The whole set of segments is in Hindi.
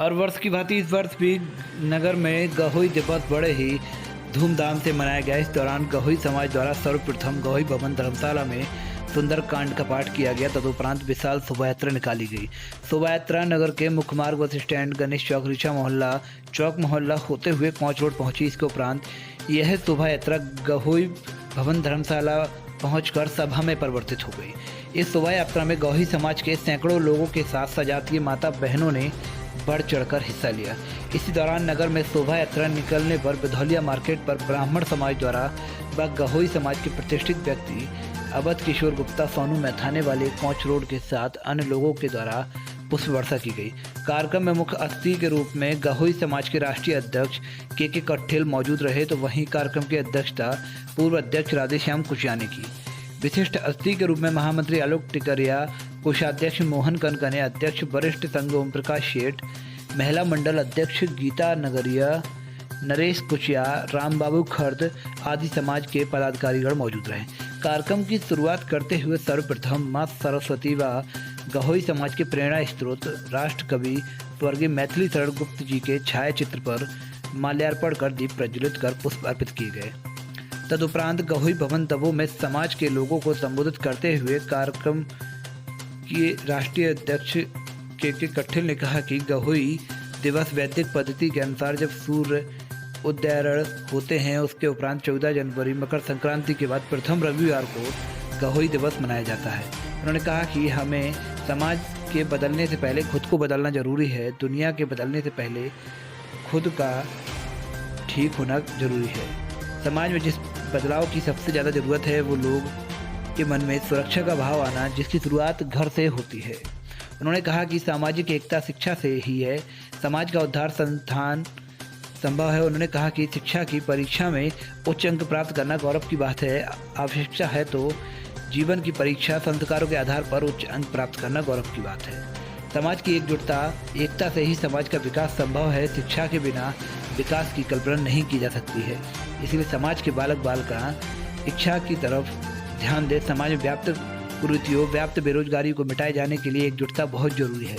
हर वर्ष की भांति इस वर्ष भी नगर में गहोई दिवस बड़े ही धूमधाम से मनाया गया। इस दौरान गहोई समाज द्वारा सर्वप्रथम गहोई भवन धर्मशाला में सुंदर कांड का पाठ किया गया। तदुपरांत विशाल शोभा यात्रा निकाली गई। शोभा यात्रा नगर के मुख्य मार्ग बस स्टैंड, गणेश चौक, ऋचा मोहल्ला, चौक मोहल्ला होते हुए कोंच रोड पहुंची। इसके उपरांत यह शोभा यात्रा गहोई भवन धर्मशाला पहुंचकर सभा में परिवर्तित हो गई। इस शोभा यात्रा में गहोई समाज के सैकड़ों लोगों के साथ सजातीय माता बहनों ने बढ़ चढ़कर हिस्सा लिया। इसी दौरान नगर में शोभा यात्रा निकलने पर बिधौलिया मार्केट पर ब्राह्मण समाज द्वारा व गहोई समाज के प्रतिष्ठित व्यक्ति अवध किशोर गुप्ता, सोनू मैथाने वाले कोंच रोड के साथ अन्य लोगों के द्वारा पुष्प वर्षा की गई। कार्यक्रम में मुख्य अतिथि के रूप में गहोई समाज के राष्ट्रीय अध्यक्ष के कट्ठेल मौजूद रहे, तो वहीं कार्यक्रम की अध्यक्षता पूर्व अध्यक्ष राधेश्याम कुचिया ने की। विशिष्ट अतिथि के रूप में महामंत्री आलोक टिकरिया, कोषाध्यक्ष मोहन कनकने, अध्यक्ष वरिष्ठ संघ ओम प्रकाश शेठ, महिला मंडल अध्यक्ष गीता नगरिया, नरेश कुचिया, रामबाबू खर्द आदि समाज के पदाधिकारीगण मौजूद रहे। कार्यक्रम की शुरुआत करते हुए सर्वप्रथम मां सरस्वती व गहोई समाज के प्रेरणा स्रोत राष्ट्र कवि स्वर्गीय मैथिली शरण गुप्त जी के छायाचित्र पर माल्यार्पण कर दीप प्रज्वलित कर पुष्प अर्पित किए गए। तदुपरांत गहोई भवन दबों में समाज के लोगों को संबोधित करते हुए कार्यक्रम के राष्ट्रीय अध्यक्ष के कट्ठेल ने कहा कि गहोई दिवस वैदिक पद्धति के अनुसार जब सूर्य उदयरण होते हैं उसके उपरांत 14 जनवरी मकर संक्रांति के बाद प्रथम रविवार को गहोई दिवस मनाया जाता है। उन्होंने कहा कि हमें समाज के बदलने से पहले खुद को बदलना जरूरी है। दुनिया के बदलने से पहले खुद का ठीक होना जरूरी है। समाज में जिस बदलाव की सबसे ज़्यादा ज़रूरत है वो लोग के मन में सुरक्षा का भाव आना, जिसकी शुरुआत घर से होती है। उन्होंने कहा कि सामाजिक एकता शिक्षा से ही है, समाज का उद्धार संस्थान संभव है। उन्होंने कहा कि शिक्षा की परीक्षा में उच्च अंक प्राप्त करना गौरव की बात है। आवश्यकता है तो जीवन की परीक्षा संस्कारों के आधार पर उच्च अंक प्राप्त करना गौरव की बात है। समाज की एकता से ही समाज का विकास संभव है। शिक्षा के बिना विकास की कल्पना नहीं की जा सकती है। इसलिए समाज के बालक बालिका शिक्षा की तरफ ध्यान दे। समाज में व्याप्त कुरीतियों, व्याप्त बेरोजगारी को मिटाए जाने के लिए एकजुटता बहुत जरूरी है।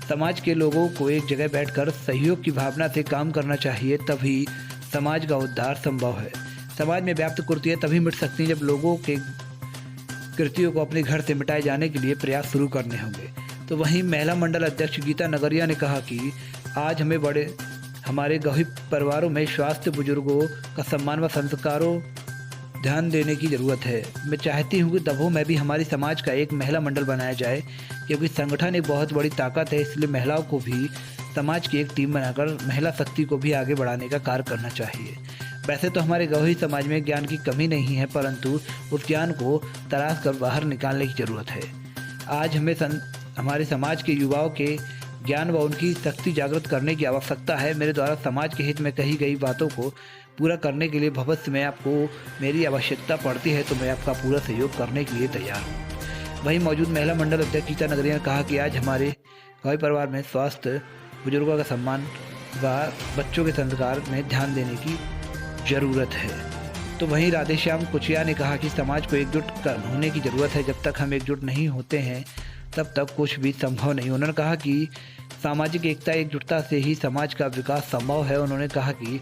समाज के लोगों को एक जगह बैठकर सहयोग की भावना से काम करना चाहिए, तभी समाज का उद्धार संभव है। समाज में व्याप्त कुरीतियाँ तभी मिट सकती हैं जब लोगों के कृतियों को अपने घर से मिटाए जाने के लिए प्रयास शुरू करने होंगे। तो वहीं महिला मंडल अध्यक्ष गीता नगरिया ने कहा कि आज हमारे गहोई परिवारों में स्वास्थ्य, बुजुर्गों का सम्मान व संस्कारों ध्यान देने की ज़रूरत है। मैं चाहती हूँ कि दबों में भी हमारी समाज का एक महिला मंडल बनाया जाए, क्योंकि संगठन एक बहुत बड़ी ताकत है। इसलिए महिलाओं को भी समाज की एक टीम बनाकर महिला शक्ति को भी आगे बढ़ाने का कार्य करना चाहिए। वैसे तो हमारे गहोई समाज में ज्ञान की कमी नहीं है, परंतु उस ज्ञान को तलाश कर बाहर निकालने की ज़रूरत है। आज हमें हमारे समाज के युवाओं के ज्ञान व उनकी शक्ति जागृत करने की आवश्यकता है। मेरे द्वारा समाज के हित में कही गई बातों को पूरा करने के लिए भविष्य में आपको मेरी आवश्यकता पड़ती है तो मैं आपका पूरा सहयोग करने के लिए तैयार हूँ। वहीं मौजूद महिला मंडल अध्यक्ष गीता नगरिया ने कहा कि आज हमारे गहोई परिवार में स्वास्थ्य, बुजुर्गों का सम्मान व बच्चों के संस्कार में ध्यान देने की ज़रूरत है। तो वहीं राधेश्याम कुचिया ने कहा कि समाज को एकजुट होने की ज़रूरत है। जब तक हम एकजुट नहीं होते हैं तब तक कुछ भी संभव नहीं। उन्होंने कहा कि सामाजिक एकता, एकजुटता से ही समाज का विकास संभव है। उन्होंने कहा कि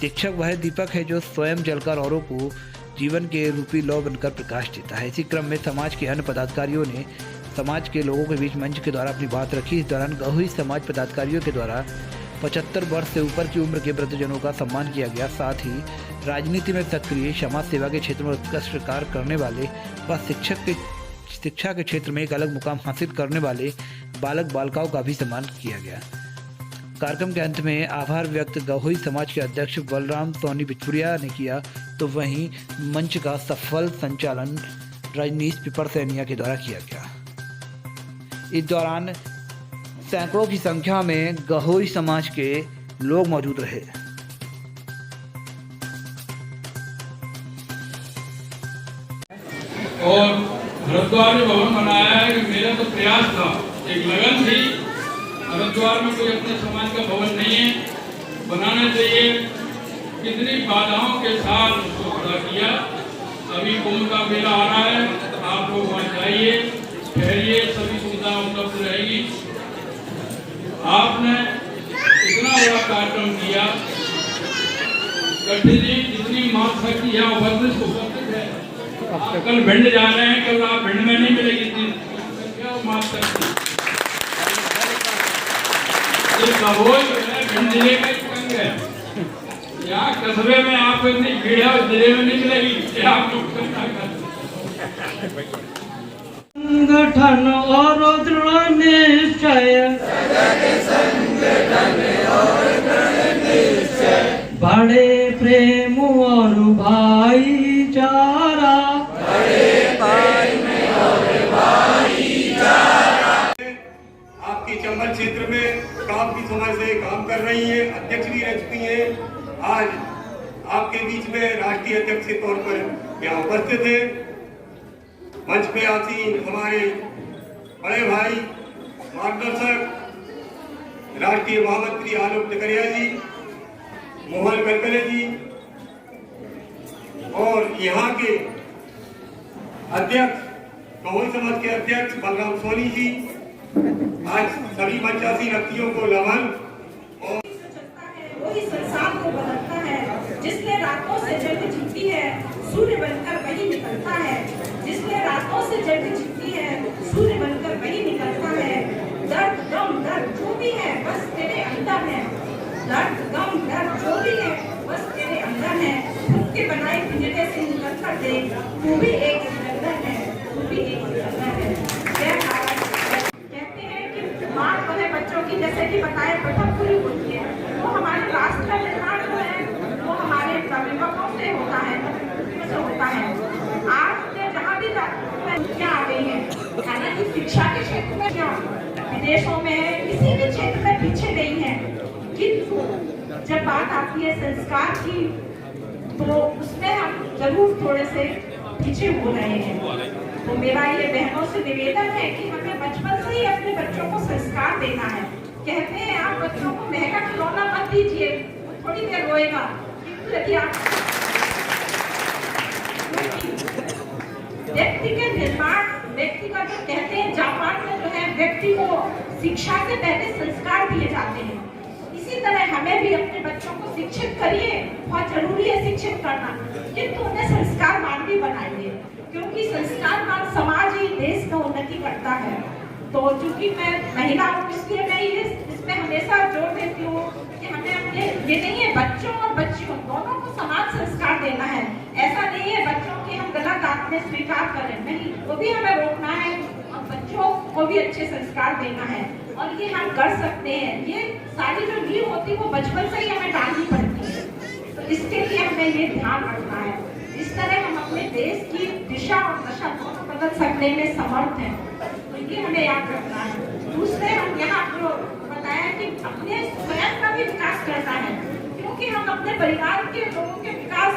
शिक्षक वह दीपक है जो स्वयं जलकर औरों को जीवन के रूपी लौ बनकर प्रकाश देता है। इसी क्रम में समाज के अन्य पदाधिकारियों ने समाज के लोगों के बीच मंच के द्वारा अपनी बात रखी। इस दौरान गहोई समाज पदाधिकारियों के द्वारा 75 वर्ष से ऊपर की उम्र के वृद्धजनों का सम्मान किया गया। साथ ही राजनीति में सक्रिय, समाज सेवा के क्षेत्र में उत्कृष्ट कार्य करने वाले व शिक्षा के क्षेत्र में एक अलग मुकाम हासिल करने वाले बालक बालिकाओं का भी सम्मान किया गया। कार्यक्रम के अंत में आभार व्यक्त गहोई समाज के अध्यक्ष बलराम सोनी बिचपुरिया ने किया, तो वहीं मंच का सफल संचालन रजनीश पिपरसैनिया के द्वारा किया गया। इस दौरान सैकड़ों की संख्या में गहोई समाज के लोग मौजूद रहे। और हरिद्वार में भवन बनाया है कि मेरा तो प्रयास था, एक लगन थी। हरिद्वार में कोई अपने समाज का भवन नहीं है, बनाना चाहिए। कितनी बाधाओं के साथ उसको खड़ा किया। अभी कुंभ का मेला आ रहा है, आप लोग वहाँ जाइए, ठहरिए, सभी सुविधा उपलब्ध रहेगी। आपने कार्यक्रम किया। गड्ढे जी जितनी मातृशक्ति है उपस्थित है। आप कल भिंड जा रहे हैं, कल आप भिंड में नहीं मिलेगी इतनी संख्या और मातृशक्ति। ये कबोज है भिंड जिले का एक अंग है। यहाँ कस्बे में आपको इतनी भीड़ है और जिले में नहीं मिलेगी कि आप लोग करना कर संगठन और दृढ़ निश्चय बड़े प्रेम और भाईचारा आपके चंबल क्षेत्र में काफी समय से काम कर रही हैं, अध्यक्ष भी रह चुकी हैं। आज आपके बीच में राष्ट्रीय अध्यक्ष के तौर पर यहाँ उपस्थित है। मंच पे आसीन हमारे बड़े भाई मार्गदर्शक राष्ट्रीय महामंत्री आलोक टिकरिया जी, मोहन गडकरी जी और यहाँ के अध्यक्ष गहोई समाज के अध्यक्ष बलराम सोनी जी। आज सभी पंचासी व्यक्तियों को नमन। वही संसार को बदलता है, जिसने रातों से जग जीती है सूर्य बनकर वही निकलता है। जिसने रातों से जग जीती है सूर्य बनकर वही निकलता है। दर्द गम दर्द जो भी है बस तेरे अंदर है। दर्द गम दर्द जो भी है बस तेरे अंदर है। खुद के बनाए पिंजरे से निकल कर देख, तू भी एक सिकंदर है, तू भी एक सिकंदर है। कहते हैं कि माँ बने बच्चों की, जैसे कि बताए प्रथम पूरी होती है। वो हमारे राष्ट्र का निर्माण जो है वो हमारे अभिभावकों से होता है, से होता है। आज के जहाँ भी क्या आ गई है, हालांकि शिक्षा के क्षेत्र में क्या विदेशों में है, किसी भी क्षेत्र में पीछे नहीं है, किंतु जब बात आती है संस्कार की तो उसमें हम जरूर थोड़े से पीछे हो रहे हैं। तो मेरा ये बहनों से निवेदन है कि हमें बचपन से ही अपने बच्चों को संस्कार देना है। कहते हैं आप बच्चों को महंगा खिलौना मत दीजिए, थोड़ी देर रोएगा, यदि आप व्यक्ति के निर्माण, व्यक्ति का जो कहते हैं जापान में जो है व्यक्ति को शिक्षा से पहले संस्कार दिए जाते हैं। इसी तरह हमें भी अपने बच्चों को शिक्षित करिए, बहुत जरूरी है शिक्षित करना, किंतु उन्हें संस्कारवान भी बनाइए, क्योंकि संस्कारवान समाज ही देश का उन्नति करता है। तो चूंकि मैं महिला हूँ इसलिए मैं इसमें हमेशा जोर देती हूँ कि हमें अपने ये नहीं है बच्चों और बच्चियों दोनों को समान संस्कार देना है। ऐसा नहीं है बच्चों की हम गलत आदतें स्वीकार करें, नहीं, वो भी हमें रोकना है और बच्चों को भी अच्छे संस्कार देना है। और ये हम कर सकते हैं। ये सारी जो नींव होती है वो बचपन से ही हमें डालनी पड़ती है, तो इसके लिए हमें ये ध्यान रखना है। इस तरह हम अपने देश की दिशा और दशा दोनों बदल सकने में समर्थ हैं, तो ये हमें याद रखना है। दूसरे हम यहाँ जो बताया कि अपने स्वयं का भी विकास करना है, क्योंकि हम अपने परिवार के लोगों के विकास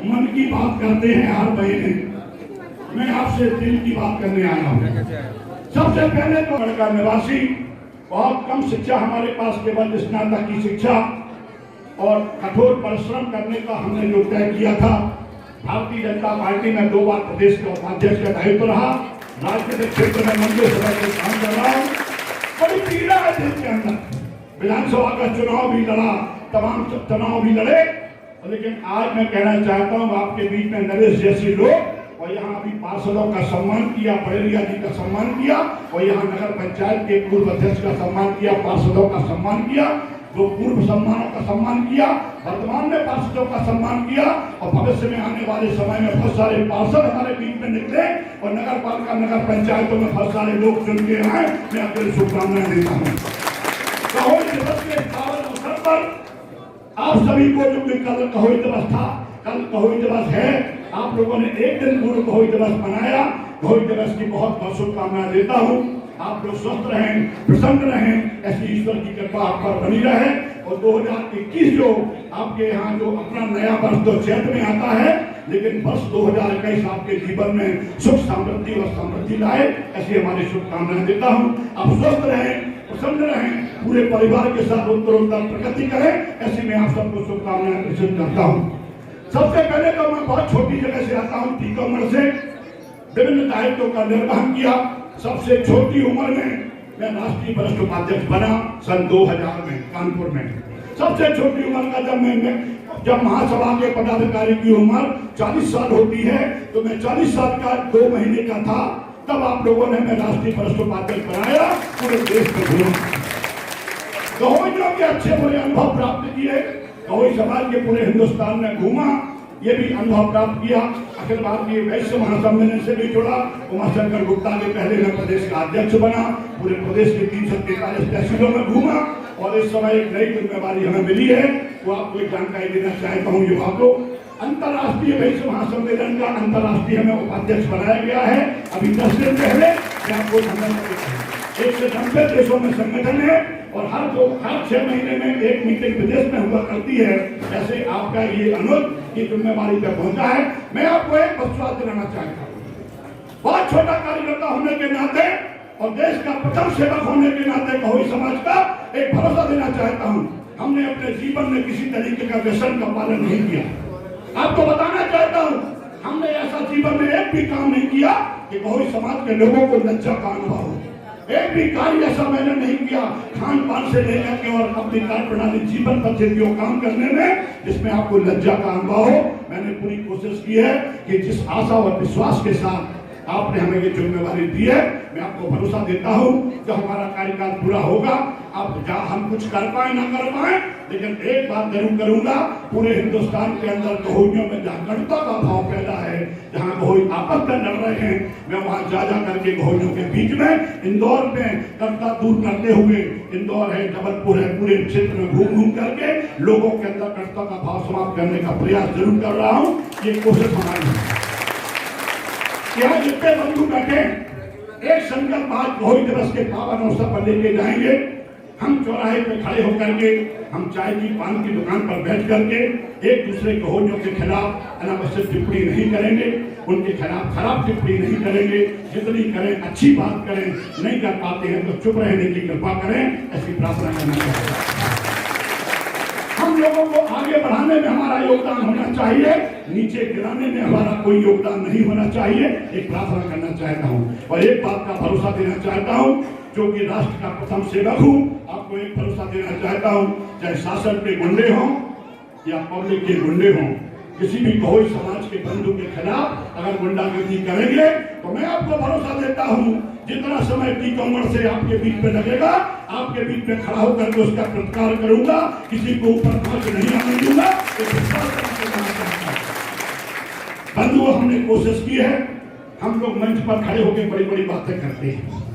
मन की बात करते हैं हर महीने। मैं आपसे दिल की बात करने आया हूँ। सबसे पहले तो लड़का निवासी बहुत कम शिक्षा हमारे पास, केवल स्नातक की शिक्षा और कठोर परिश्रम करने का हमने जो तय किया था। भारतीय जनता पार्टी में 2 बार प्रदेश का उपाध्यक्ष का दायित्व रहा, राजनीतिक क्षेत्र में मंत्री सभा के काम कर रहा हूँ। बड़ी पीड़ा है देश के अंदर। विधानसभा का चुनाव भी लड़ा, तमाम चुनाव भी लड़े, लेकिन आज मैं कहना चाहता हूँ आपके बीच में नरेश जैसे लोग, और यहाँ अभी पार्षदों का सम्मान किया, पड़ेरिया जी का सम्मान किया, और यहाँ नगर पंचायत के पूर्व अध्यक्ष का सम्मान किया, पार्षदों का सम्मान किया। जो पूर्व सम्मानों का सम्मान किया, वर्तमान में पार्षदों का सम्मान किया और भविष्य में आने वाले समय में बहुत सारे पार्षद हमारे बीच में निकले और नगर पालिका नगर पंचायतों में बहुत सारे लोग चुन के आए। मैं आपके शुभकामनाएं देता हूँ। कहोई दिवस के पावन अवसर पर आप सभी को जो कल कहोई दिवस था, कल कहोई दिवस है, आप लोगों ने एक दिन पूर्व कहोई दिवस मनाया। कहोई दिवस की बहुत बहुत शुभकामनाएं देता हूँ। आप लोग स्वस्थ रहें, प्रसन्न रहें, ऐसी ईश्वर की कृपा आप पर बनी रहे। और 2021 जो आपके यहाँ जो अपना नया वर्ष तो चैत में आता है, लेकिन वर्ष 2021 आपके जीवन में सुख समृद्धि और समृद्धि लाए, ऐसी हमारी शुभकामनाएं देता हूँ। आप स्वस्थ रहें, प्रसन्न रहें, पूरे परिवार के साथ उत्तरोत्तर प्रगति करें, ऐसी मैं आप सबको शुभकामनाएं प्रेषित करता हूँ। सबसे पहले तो मैं बहुत छोटी जगह से आता हूँ, टीकमगढ़ से। विभिन्न दायित्वों का निर्वहन किया। सबसे छोटी उम्र में मैं राष्ट्रीय वरिष्ठ उपाध्यक्ष बना सन 2000 में कानपुर में। सबसे छोटी उम्र का जब महासभा के पदाधिकारी की उम्र 40 साल होती है, तो मैं 40 साल का 2 महीने का था, तब आप लोगों ने मैं राष्ट्रीय वरिष्ठ उपाध्यक्ष बनाया, पूरे देश में घूमा। कहोइयों के अच्छे बुरे अनुभव प्राप्त किए, कहोई समाज के पूरे हिंदुस्तान में घूमा, ये भी अनुभव प्राप्त किया। अखिल भारतीय वैश्य महासम्मेलन से भी जुड़ा। उमाशंकर गुप्ता के पहले मैं प्रदेश का अध्यक्ष बना, पूरे प्रदेश के 343 तहसीलों में घूमा और इस समय एक नई जिम्मेवारी हमें मिली है, वो आपको एक जानकारी देना चाहता हूँ युवा को। अंतर्राष्ट्रीय वैश्य महासम्मेलन का अंतर्राष्ट्रीय हमें उपाध्यक्ष बनाया गया है। अभी 10 दिन पहले मैं आपको 190 देशों में संगठन है और हर 6 महीने में एक मीटिंग विदेश में हुआ करती है। ऐसे आपका ये अनुरोध की जिम्मेवारी पे पहुंचा है। मैं आपको एक विश्वास दिलाना चाहता हूँ, बहुत छोटा कार्यकर्ता होने के नाते और देश का प्रथम सेवक होने के नाते कहोई समाज का एक भरोसा देना चाहता हूँ। हमने अपने जीवन में किसी तरीके का व्यसन का पालन नहीं किया। आपको बताना चाहता हूँ, हमने ऐसा जीवन में एक भी काम नहीं किया कि कहोई समाज के लोगों को लज्जा का अनुभव हो। एक भी कार्य ऐसा मैंने नहीं किया, खान पान से लेकर के और अपनी कार्य प्रणाली जीवन पद्धतियों काम करने में जिसमें आपको लज्जा का अनुभव हो। मैंने पूरी कोशिश की है कि जिस आशा और विश्वास के साथ आपने हमें ये जिम्मेवारी दी है, मैं आपको भरोसा देता हूँ कि हमारा कार्यकाल पूरा होगा। अब जहाँ हम कुछ कर पाए ना कर पाए, लेकिन एक बात जरूर करूंगा, पूरे हिंदुस्तान के अंदर कहोइयों में जहाँ गणता का भाव पैदा है, जहाँ कहोई आपस में लड़ रहे हैं, मैं वहाँ जा करके कहोइयों के बीच में इंदौर में गणता दूर करते हुए, इंदौर है, जबलपुर है, पूरे क्षेत्र में घूम करके लोगों के अंदर गणता का भाव समाप्त करने का प्रयास जरूर कर रहा हूँ। ये कोशिश हमारी है। यहाँ जितने बंधु बैठे एक संकल्प आज कहोई दिवस के पावन अवसर पर लेके जाएंगे। हम चौराहे पे खड़े होकर के, हम चाय की पान की दुकान पर बैठ करके एक दूसरे कहोइयों के खिलाफ अनावश्यक टिप्पणी नहीं करेंगे, उनके खिलाफ खराब टिप्पणी नहीं करेंगे। जितनी करें अच्छी बात करें, नहीं कर पाते हैं तो चुप रहने की कृपा करें, ऐसी प्रार्थना करना चाहते हैं। हम लोगों को आगे बढ़ाने में हमारा योगदान होना चाहिए, नीचे गिराने में हमारा कोई योगदान नहीं होना चाहिए। एक प्रार्थना करना चाहता हूँ और एक बात का भरोसा देना चाहता हूँ, जो कि राष्ट्र का प्रथम सेवक हूँ, आपको एक भरोसा देना चाहता हूँ, चाहे शासन के गुंडे हों या पब्लिक के गुंडे हों, किसी भी कहोई समाज के बंधु के खिलाफ अगर गुंडागर्दी करेंगे तो मैं आपको भरोसा देता हूँ, जितना समय टीकमगढ़ से आपके बीच में लगेगा, आपके बीच में खड़ा होकर के उसका प्रतिकार करूंगा, किसी को ऊपर पहुंच नहीं आने दूंगा। बंधुओं, हमने कोशिश की है, हम लोग मंच पर खड़े होकर बड़ी बड़ी बातें करते हैं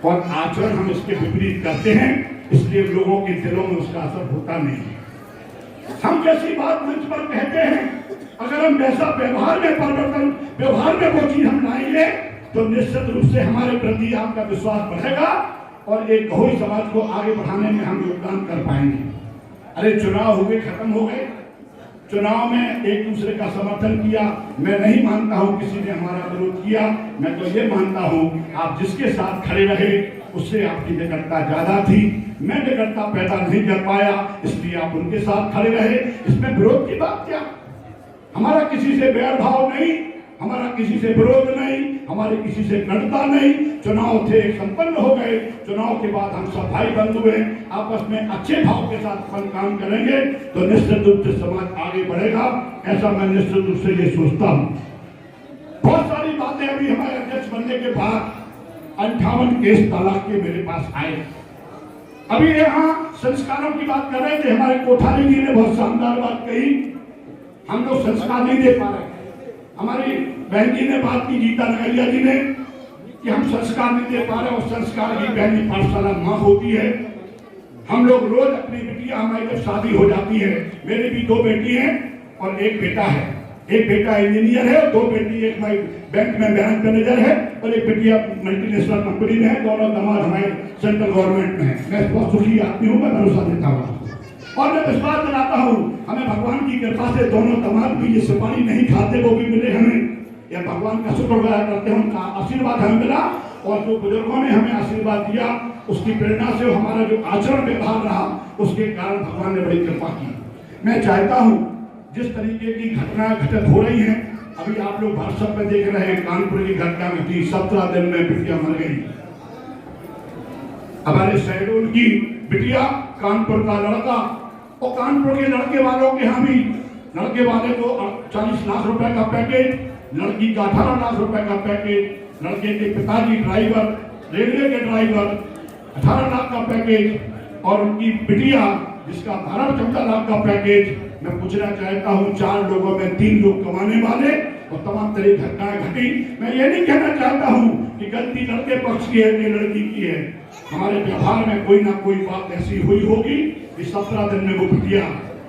और आचरण हम इसके विपरीत करते हैं, इसलिए लोगों के दिलों में उसका असर होता नहीं। हम जैसी बात मंच पर कहते हैं, अगर हम वैसा व्यवहार में परिवर्तन, व्यवहार में वो चीज हम लाएंगे तो निश्चित रूप से हमारे प्रति आपका विश्वास बढ़ेगा और एक कहोई समाज को आगे बढ़ाने में हम योगदान कर पाएंगे। अरे चुनाव हुए, खत्म हो गए, चुनाव में एक दूसरे का समर्थन किया, मैं नहीं मानता हूं किसी ने हमारा विरोध किया। मैं तो ये मानता हूं आप जिसके साथ खड़े रहे उससे आपकी निकटता ज्यादा थी, मैं निकटता पैदा नहीं कर पाया, इसलिए आप उनके साथ खड़े रहे। इसमें विरोध की बात क्या? हमारा किसी से बैर भाव नहीं, हमारा किसी से विरोध नहीं, हमारे किसी से गणता नहीं। चुनाव थे, संपन्न हो गए, चुनाव के बाद हम सब भाई बंधु हैं, आपस में अच्छे भाव के साथ अपन काम करेंगे तो निश्चित रूप से समाज आगे बढ़ेगा। ऐसा मैं निश्चित रूप से ये सोचता हूँ। बहुत सारी बातें अभी हमारे अध्यक्ष बनने के बाद 58 केस तलाक के मेरे पास आए। अभी यहाँ संस्कारों की बात कर रहे थे, हमारे कोठारी जी ने बहुत शानदार बात कही, हम लोग संस्कार नहीं दे पा रहे। हमारी बहन जी ने बात की, गीता नगरिया जी ने, कि हम संस्कार नहीं दे पा रहे और संस्कार की पहली पाठशाला माँ होती है। हम लोग रोज अपनी बिटिया, हमारी जब शादी हो जाती है, मेरी भी 2 बेटी हैं और 1 बेटा है। एक बेटा इंजीनियर है और 2 बेटी, एक बैंक में बैंक मैनेजर है और एक बेटिया मल्टीनेशनल कंपनी में है। दोनों दामाद हमारे सेंट्रल गवर्नमेंट में है। मैं बहुत सुखी आदमी हूँ, मैं भरोसा देता हूँ और मैं विश्वास दिलाता हूँ, हमें भगवान की कृपा से दोनों दामाद भी ये सुपारी नहीं खाते, वो भी मिले हमें। या भगवान का शुक्रगुजार करते हैं, उनका आशीर्वाद हमें मिला और जो बुजुर्गों ने हमें आशीर्वाद दिया उसकी प्रेरणा से हमारा जो आचरण व्यवहार रहा, उसके कारण भगवान ने बड़ी कृपा की। मैं चाहता हूँ जिस तरीके की घटनाएं घटित हो रही हैं, अभी आप लोग व्हाट्सएप में देख रहे हैं, कानपुर की घटना घटी, 17 दिन में बिटिया मर गई। हमारे शहडोल की बिटिया, कानपुर का लड़का, और कानपुर के लड़के वालों के यहाँ भी, लड़के वाले को 40 लाख रुपए का पैकेज, लड़की का 18 लाख रुपए का पैकेज, लड़के के पिताजी ड्राइवर, रेलवे के ड्राइवर, 18 लाख का पैकेज, और उनकी बिटिया जिसका 12-14 लाख का पैकेज। मैं पूछना चाहता हूँ, 4 लोगों में 3 लोग कमाने वाले और तमाम तरह की घटनाएं घटी। मैं ये नहीं कहना चाहता हूँ कि गलती लड़के पक्ष की है कि लड़की की है। हमारे व्यवहार में कोई ना कोई बात ऐसी हुई होगी कि 17 दिन में वो बिटिया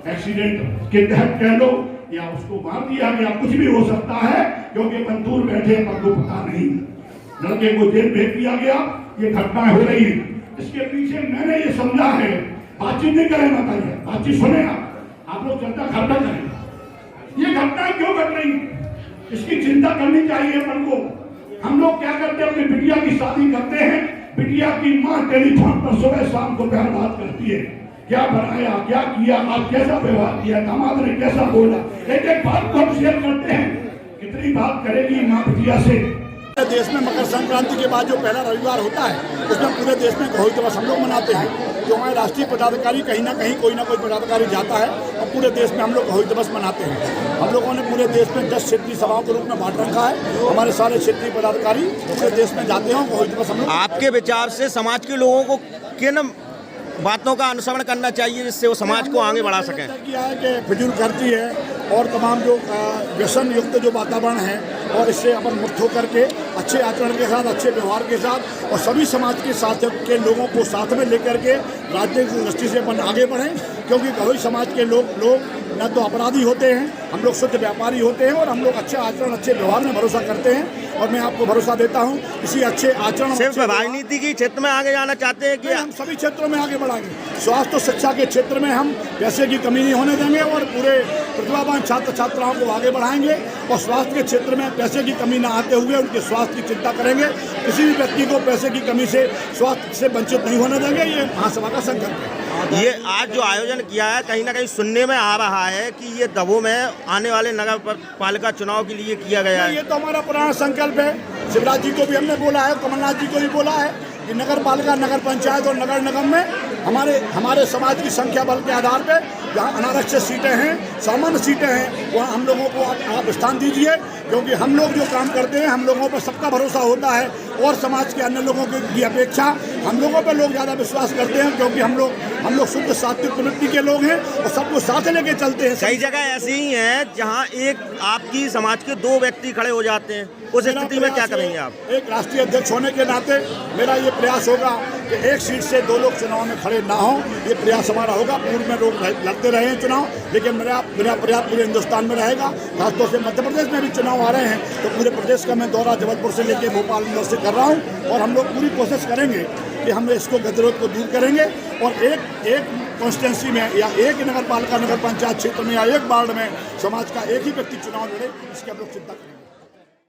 एक्सीडेंट के तहत कह लो या उसको मार दिया गया, कुछ भी हो सकता है, क्योंकि मंदूर बैठे पर को पता नहीं। लड़के को जेल भेज दिया गया, ये घटनाएं हो रही है। इसके पीछे मैंने ये समझा है, बातचीत नहीं करें, बताइए, बातचीत सुने आप लोग चर्चा घटना करें। ये घटनाएं क्यों घट रही, इसकी चिंता करनी चाहिए अपन को। हम लोग क्या करते हैं, अपनी बिटिया की शादी करते हैं, बिटिया की माँ टेलीफोन पर सुबह शाम को प्यार बात करती है, क्या बनाया, क्या किया, आप कैसा व्यवहार किया, दामाद ने कैसा बोला, एक बात को हम शेयर करते हैं। कितनी बात करेगी माँ बिटिया से। देश में मकर संक्रांति के बाद जो पहला रविवार होता है, उसमें पूरे देश में गहोई दिवस हम लोग मनाते हैं। जो हमारे राष्ट्रीय पदाधिकारी कहीं ना कहीं कोई ना कोई पदाधिकारी जाता है और पूरे देश में हम लोग गहोई दिवस मनाते हैं। हम लोगों ने पूरे देश में 10 क्षेत्रीय सभाओं के रूप में बांट रखा है। हमारे सारे क्षेत्रीय पदाधिकारी पूरे देश में जाते हैं गहोई दिवस हम लोग। आपके विचार से समाज के लोगों को किन बातों का अनुसरण करना चाहिए जिससे वो समाज को आगे बढ़ा सकें? किया है कि फिजूल खर्ची है और तमाम जो व्यसन युक्त जो वातावरण है, और इससे अपन मुक्त होकर के अच्छे आचरण के साथ, अच्छे व्यवहार के साथ और सभी समाज के साथ के लोगों को साथ में लेकर के राजनीतिक दृष्टि से अपन आगे बढ़ें। क्योंकि गहोई समाज के लोग न तो अपराधी होते हैं, हम लोग शुद्ध व्यापारी होते हैं और हम लोग अच्छे आचरण, अच्छे व्यवहार में भरोसा करते हैं। और मैं आपको भरोसा देता हूँ इसी अच्छे आचरण। सिर्फ राजनीति के क्षेत्र में आगे जाना चाहते हैं कि हम सभी क्षेत्रों में आगे बढ़ाएंगे। स्वास्थ्य और शिक्षा के क्षेत्र में हम पैसे की कमी नहीं होने देंगे और पूरे प्रतिभावान छात्र छात्राओं को आगे बढ़ाएंगे। और स्वास्थ्य के क्षेत्र में पैसे की कमी न आते हुए उनके स्वास्थ्य की चिंता करेंगे। किसी भी व्यक्ति को पैसे की कमी से स्वास्थ्य से वंचित नहीं होने देंगे। ये महासभा का संकल्प है। ये आज जो आयोजन किया है, कहीं ना कहीं सुनने में आ रहा है कि ये दबों में आने वाले नगर पालिका चुनाव के लिए किया गया है। ये तो हमारा पुराना संकल्प है। शिवराज जी को भी हमने बोला है, कमलनाथ जी को भी बोला है कि नगर पालिका, नगर पंचायत और नगर निगम में हमारे समाज की संख्या बल के आधार पर जहाँ अनारक्षित सीटें हैं, सामान्य सीटें हैं, वहाँ हम लोगों को आप स्थान दीजिए। क्योंकि हम लोग जो काम करते हैं, हम लोगों पर सबका भरोसा होता है और समाज के अन्य लोगों की अपेक्षा हम लोगों पर लोग ज़्यादा विश्वास करते हैं। क्योंकि हम लोग शुद्ध सात्विक प्रवृत्ति के लोग हैं और सबको साथ लेके चलते हैं। कई जगह ऐसी ही हैं जहां एक आपकी समाज के 2 व्यक्ति खड़े हो जाते हैं, उस स्थिति में क्या करेंगे आप? एक राष्ट्रीय अध्यक्ष होने के नाते मेरा ये प्रयास होगा कि एक सीट से 2 लोग चुनाव में खड़े ना हों। ये प्रयास हमारा होगा। पूर्व में लोग लड़ते रहे हैं चुनाव, लेकिन मेरा प्रयास पूरे हिंदुस्तान में रहेगा। खासतौर से मध्य प्रदेश में भी चुनाव आ रहे हैं, तो पूरे प्रदेश का मैं दौरा जबलपुर से लेकर भोपाल इंदौर से कर रहा हूँ। और हम लोग पूरी कोशिश करेंगे कि हम इसको गतिरोध को दूर करेंगे और एक कॉन्स्टिट्यूंसी में या एक नगर पालिका, नगर पंचायत क्षेत्र में या एक वार्ड में समाज का एक ही व्यक्ति चुनाव लड़े, इसकी हम लोग चिंता करेंगे।